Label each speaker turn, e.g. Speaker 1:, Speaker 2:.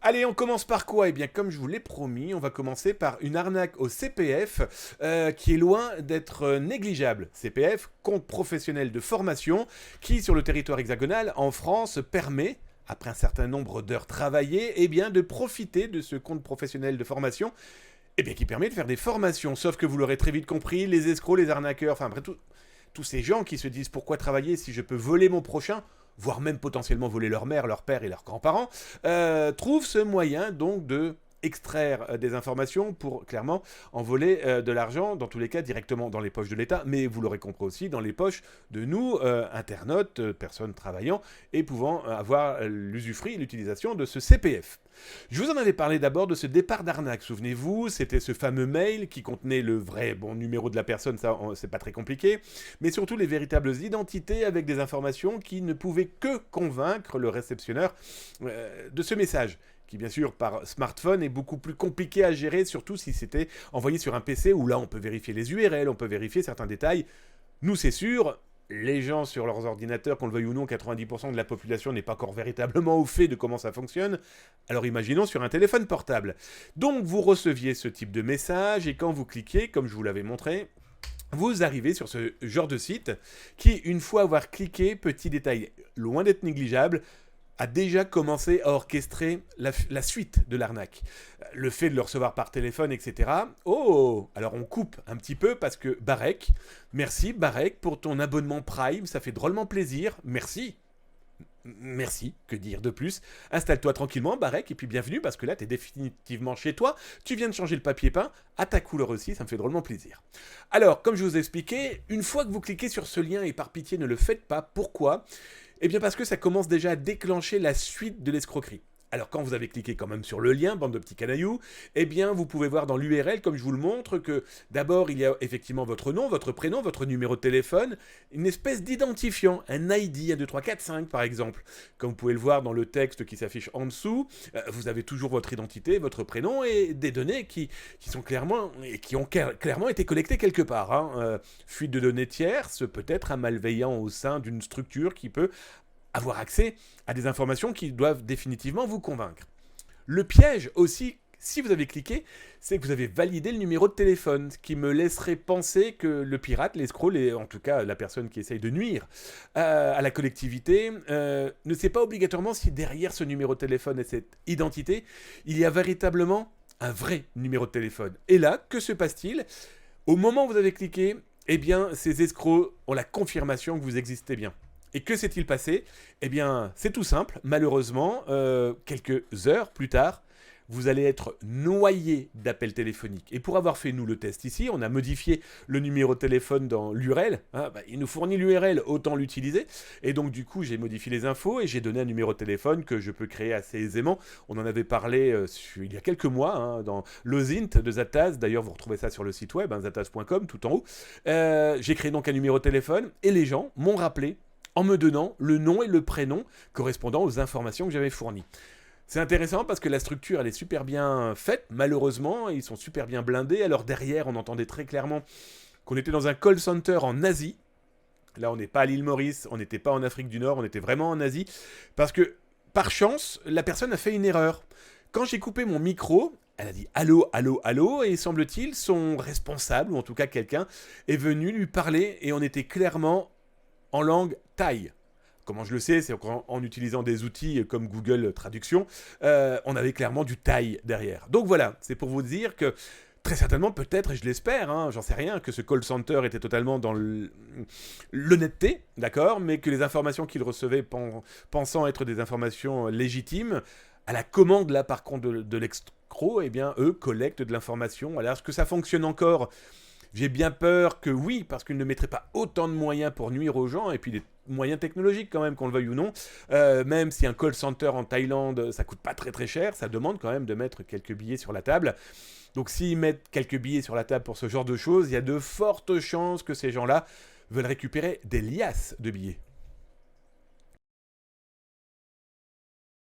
Speaker 1: Allez, on commence par quoi? Eh bien, comme je vous l'ai promis, on va commencer par une arnaque au CPF qui est loin d'être négligeable. CPF, compte professionnel de formation, qui sur le territoire hexagonal, en France, permet, après un certain nombre d'heures travaillées, eh bien, de profiter de ce compte professionnel de formation, eh bien, qui permet de faire des formations. Sauf que vous l'aurez très vite compris, les escrocs, les arnaqueurs, enfin, après tout, tous ces gens qui se disent pourquoi travailler si je peux voler mon prochain, voire même potentiellement voler leur mère, leur père et leurs grands-parents, trouvent ce moyen donc de extraire des informations pour clairement en voler de l'argent, dans tous les cas directement dans les poches de l'État, mais vous l'aurez compris aussi, dans les poches de nous, internautes, personnes travaillant et pouvant avoir l'usufruit, l'utilisation de ce CPF. Je vous en avais parlé d'abord de ce départ d'arnaque, souvenez-vous, c'était ce fameux mail qui contenait le vrai bon numéro de la personne, ça c'est pas très compliqué, mais surtout les véritables identités avec des informations qui ne pouvaient que convaincre le réceptionneur de ce message qui bien sûr par smartphone est beaucoup plus compliqué à gérer, surtout si c'était envoyé sur un PC où là on peut vérifier les URL, on peut vérifier certains détails. Nous c'est sûr, les gens sur leurs ordinateurs, qu'on le veuille ou non, 90% de la population n'est pas encore véritablement au fait de comment ça fonctionne. Alors imaginons sur un téléphone portable. Donc vous receviez ce type de message et quand vous cliquez, comme je vous l'avais montré, vous arrivez sur ce genre de site qui, une fois avoir cliqué, petit détail loin d'être négligeable, a déjà commencé à orchestrer la suite de l'arnaque. Le fait de le recevoir par téléphone, etc. Oh, alors on coupe un petit peu parce que Barek, merci Barek pour ton abonnement Prime, ça fait drôlement plaisir, merci. Merci, que dire de plus? Installe-toi tranquillement, Barek, et puis bienvenue, parce que là, t'es définitivement chez toi. Tu viens de changer le papier peint, à ta couleur aussi, ça me fait drôlement plaisir. Alors, comme je vous ai expliqué, une fois que vous cliquez sur ce lien, et par pitié, ne le faites pas, pourquoi? Eh bien parce que ça commence déjà à déclencher la suite de l'escroquerie. Alors quand vous avez cliqué quand même sur le lien, bande de petits canailloux, eh bien vous pouvez voir dans l'URL, comme je vous le montre, que d'abord il y a effectivement votre nom, votre prénom, votre numéro de téléphone, une espèce d'identifiant, un ID, 1, 2, 3, 4, 5 par exemple. Comme vous pouvez le voir dans le texte qui s'affiche en dessous, vous avez toujours votre identité, votre prénom et des données qui sont clairement, et qui ont clairement été collectées quelque part. Fuite de données tierces, peut-être un malveillant au sein d'une structure qui peut avoir accès à des informations qui doivent définitivement vous convaincre. Le piège aussi, si vous avez cliqué, c'est que vous avez validé le numéro de téléphone, ce qui me laisserait penser que le pirate, l'escroc, en tout cas la personne qui essaye de nuire à la collectivité, ne sait pas obligatoirement si derrière ce numéro de téléphone et cette identité, il y a véritablement un vrai numéro de téléphone. Et là, que se passe-t-il? Au moment où vous avez cliqué, eh bien, ces escrocs ont la confirmation que vous existez bien. Et que s'est-il passé? Eh bien, c'est tout simple. Malheureusement, quelques heures plus tard, vous allez être noyé d'appels téléphoniques. Et pour avoir fait, nous, le test ici, on a modifié le numéro de téléphone dans l'URL. Il nous fournit l'URL, autant l'utiliser. Et donc, du coup, j'ai modifié les infos et j'ai donné un numéro de téléphone que je peux créer assez aisément. On en avait parlé il y a quelques mois dans l'OSINT de Zataz. D'ailleurs, vous retrouvez ça sur le site web, zataz.com, tout en haut. J'ai créé donc un numéro de téléphone et les gens m'ont rappelé en me donnant le nom et le prénom correspondant aux informations que j'avais fournies. C'est intéressant parce que la structure, elle est super bien faite. Malheureusement, ils sont super bien blindés. Alors derrière, on entendait très clairement qu'on était dans un call center en Asie. Là, on n'est pas à l'île Maurice, on n'était pas en Afrique du Nord, on était vraiment en Asie. Parce que, par chance, la personne a fait une erreur. Quand j'ai coupé mon micro, elle a dit allô, allô, allô, et semble-t-il, son responsable, ou en tout cas quelqu'un, est venu lui parler et on était clairement en langue thaï. Comment je le sais? C'est en utilisant des outils comme Google Traduction, on avait clairement du thaï derrière. Donc voilà, c'est pour vous dire que très certainement, peut-être, et je l'espère, j'en sais rien, que ce call center était totalement dans l'honnêteté, d'accord, mais que les informations qu'il recevait pensant être des informations légitimes, à la commande là par contre de l'escroc, eh bien eux collectent de l'information. Alors est-ce que ça fonctionne encore? J'ai bien peur que oui, parce qu'ils ne mettraient pas autant de moyens pour nuire aux gens, et puis des moyens technologiques quand même, qu'on le veuille ou non. Même si un call center en Thaïlande, ça coûte pas très très cher, ça demande quand même de mettre quelques billets sur la table. Donc s'ils mettent quelques billets sur la table pour ce genre de choses, il y a de fortes chances que ces gens-là veulent récupérer des liasses de billets.